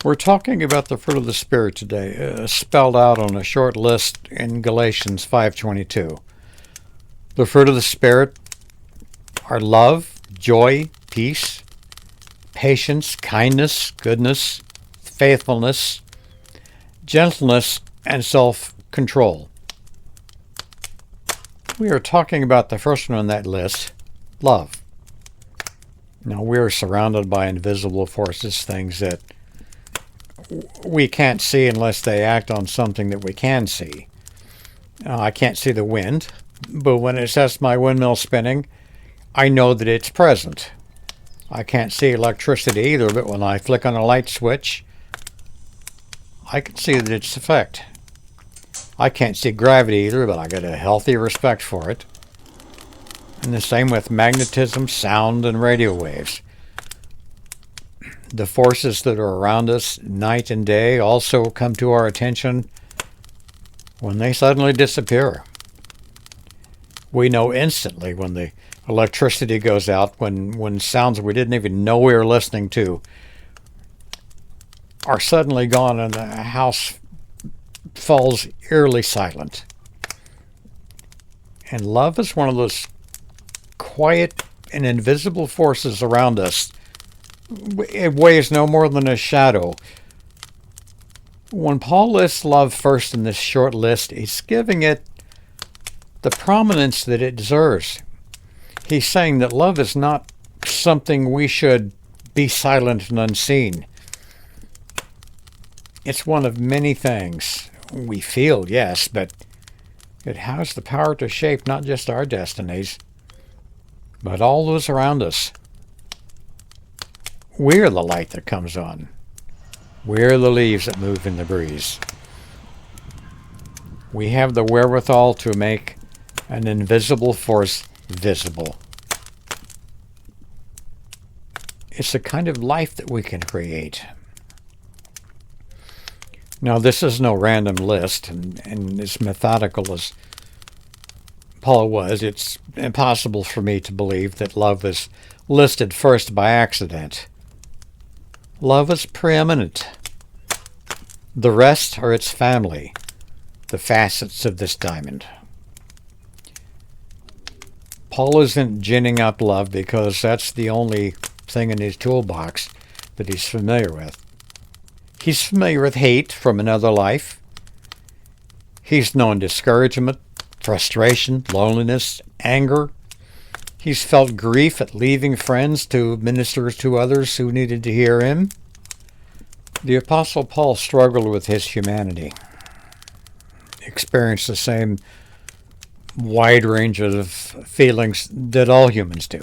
We're talking about the fruit of the Spirit today, spelled out on a short list in Galatians 5:22. The fruit of the Spirit are love, joy, peace, patience, kindness, goodness, faithfulness, gentleness, and self-control. We are talking about the first one on that list, love. Now, we are surrounded by invisible forces, things that we can't see unless they act on something that we can see. I can't see the wind, but when it sets my windmill spinning, I know that it's present. I can't see electricity either, but when I flick on a light switch, I can see that it's effect. I can't see gravity either, but I got a healthy respect for it. And the same with magnetism, sound, and radio waves. The forces that are around us night and day also come to our attention when they suddenly disappear. We know instantly when the electricity goes out, when sounds we didn't even know we were listening to are suddenly gone and the house falls eerily silent. And love is one of those quiet and invisible forces around us. It weighs no more than a shadow. When Paul lists love first in this short list, he's giving it the prominence that it deserves. He's saying that love is not something we should be silent and unseen. It's one of many things we feel, yes, but it has the power to shape not just our destinies, but all those around us. We're the light that comes on. We're the leaves that move in the breeze. We have the wherewithal to make an invisible force visible. It's the kind of life that we can create. Now, this is no random list, and as methodical as Paul was, it's impossible for me to believe that love is listed first by accident. Love is preeminent. The rest are its family, the facets of this diamond. Paul isn't ginning up love because that's the only thing in his toolbox that he's familiar with. He's familiar with hate from another life. He's known discouragement, frustration, loneliness, anger. He's felt grief at leaving friends to minister to others who needed to hear him. The Apostle Paul struggled with his humanity, experienced the same wide range of feelings that all humans do,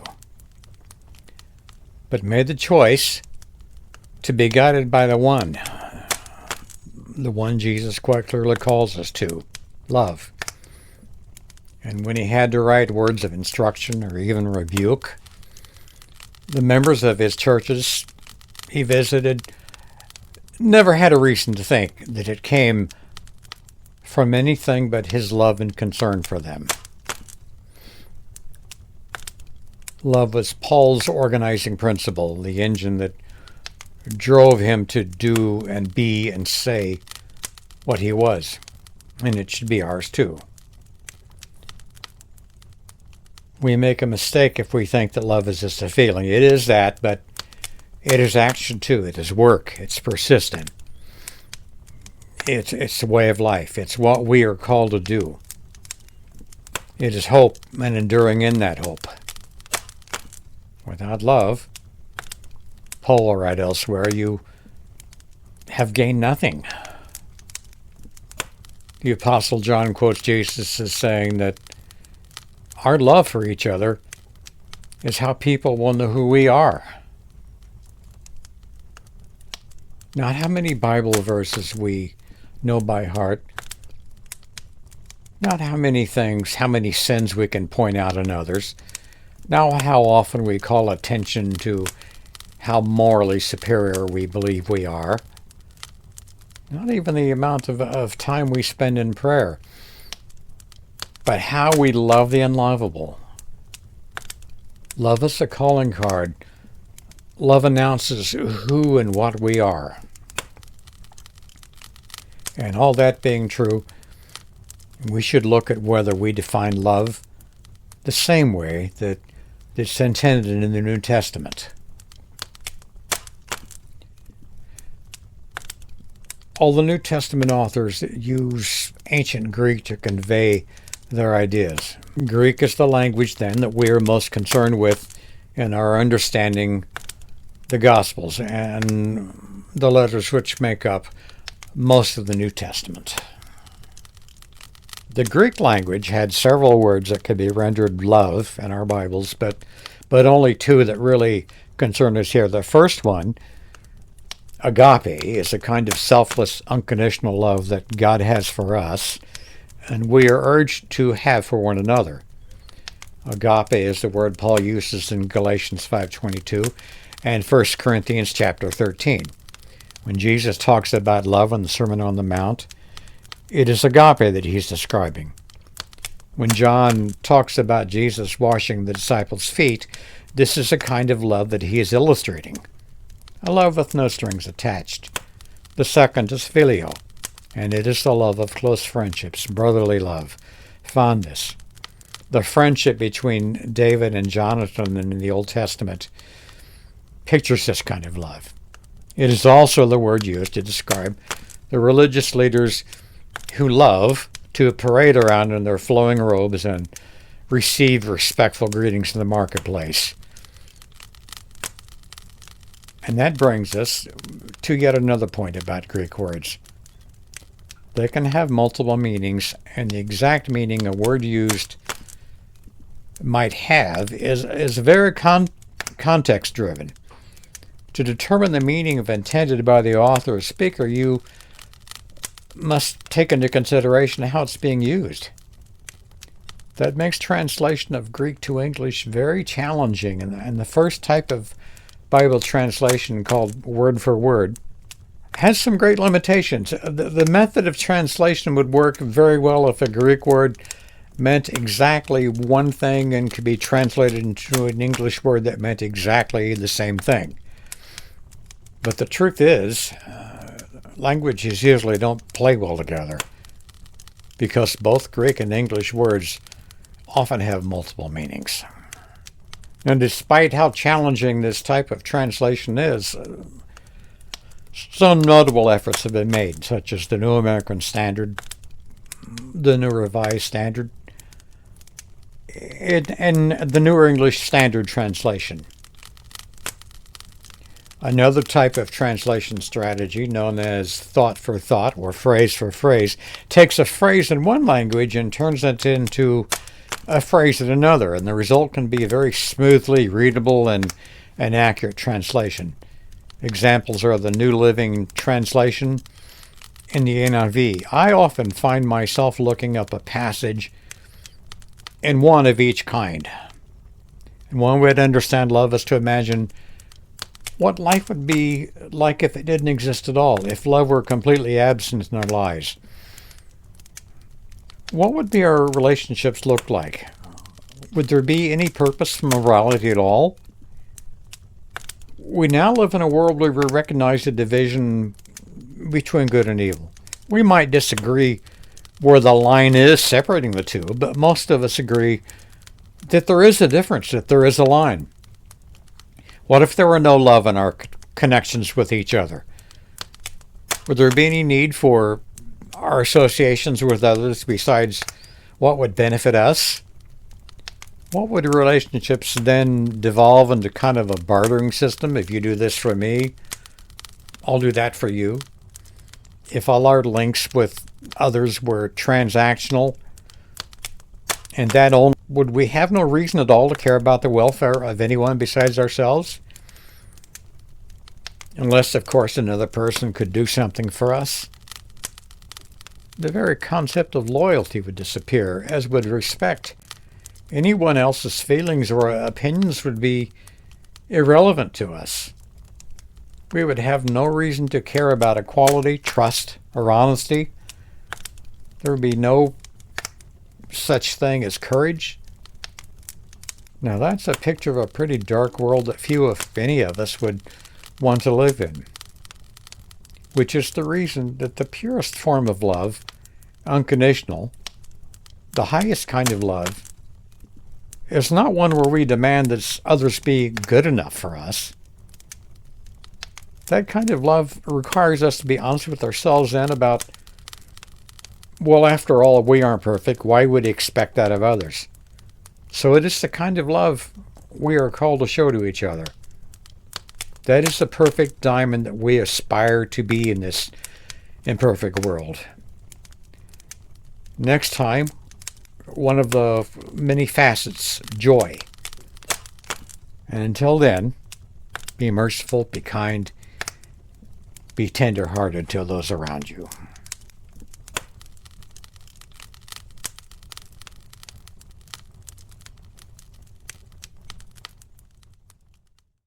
but made the choice to be guided by the one Jesus quite clearly calls us to, love. And when he had to write words of instruction or even rebuke, the members of his churches he visited never had a reason to think that it came from anything but his love and concern for them. Love was Paul's organizing principle, the engine that drove him to do and be and say what he was, and it should be ours too. We make a mistake if we think that love is just a feeling. It is that, but it is action too. It is work. It's persistent. It's a way of life. It's what we are called to do. It is hope and enduring in that hope. Without love, Paul will write elsewhere, you have gained nothing. The Apostle John quotes Jesus as saying that our love for each other is how people will know who we are. Not how many Bible verses we know by heart. Not how many things, how many sins we can point out in others. Not how often we call attention to how morally superior we believe we are. Not even the amount of time we spend in prayer. But how we love the unlovable. Love is a calling card. Love announces who and what we are. And all that being true, we should look at whether we define love the same way that it's intended in the New Testament. All the New Testament authors use ancient Greek to convey their ideas. Greek is the language, then, that we are most concerned with in our understanding the Gospels and the letters which make up most of the New Testament. The Greek language had several words that could be rendered love in our Bibles, but only two that really concern us here. The first one, agape, is a kind of selfless, unconditional love that God has for us, and we are urged to have for one another. Agape is the word Paul uses in Galatians 5:22 and 1 Corinthians chapter 13. When Jesus talks about love in the Sermon on the Mount, it is agape that he's describing. When John talks about Jesus washing the disciples' feet, this is a kind of love that he is illustrating. A love with no strings attached. The second is filial, and it is the love of close friendships, brotherly love, fondness. The friendship between David and Jonathan in the Old Testament pictures this kind of love. It is also the word used to describe the religious leaders who love to parade around in their flowing robes and receive respectful greetings in the marketplace. And that brings us to yet another point about Greek words. They can have multiple meanings, and the exact meaning a word used might have is very context-driven. To determine the meaning of intended by the author or speaker, you must take into consideration how it's being used. That makes translation of Greek to English very challenging, and the first type of Bible translation, called word for word, has some great limitations. The method of translation would work very well if a Greek word meant exactly one thing and could be translated into an English word that meant exactly the same thing. But the truth is, languages usually don't play well together because both Greek and English words often have multiple meanings. And despite how challenging this type of translation is, some notable efforts have been made, such as the New American Standard, the New Revised Standard, and the Newer English Standard Translation. Another type of translation strategy, known as thought for thought or phrase for phrase, takes a phrase in one language and turns it into a phrase in another, and the result can be a very smoothly readable and accurate translation. Examples are the New Living Translation and the NIV. I often find myself looking up a passage in one of each kind. And one way to understand love is to imagine what life would be like if it didn't exist at all, if love were completely absent in our lives. What would be our relationships look like? Would there be any purpose for morality at all? We now live in a world where we recognize the division between good and evil. We might disagree where the line is separating the two, but most of us agree that there is a difference, that there is a line. What if there were no love in our connections with each other? Would there be any need for our associations with others besides what would benefit us? What would relationships then devolve into kind of a bartering system? If you do this for me, I'll do that for you. If all our links with others were transactional, and that only, would we have no reason at all to care about the welfare of anyone besides ourselves? Unless, of course, another person could do something for us. The very concept of loyalty would disappear, as would respect. Anyone else's feelings or opinions would be irrelevant to us. We would have no reason to care about equality, trust, or honesty. There would be no such thing as courage. Now that's a picture of a pretty dark world that few, if any of us, would want to live in. which is the reason that the purest form of love, unconditional, the highest kind of love, is not one where we demand that others be good enough for us. That kind of love requires us to be honest with ourselves then about, well, after all, we aren't perfect. Why would we expect that of others? So it is the kind of love we are called to show to each other. That is the perfect diamond that we aspire to be in this imperfect world. Next time, one of the many facets, joy. And until then, be merciful, be kind, be tender-hearted to those around you.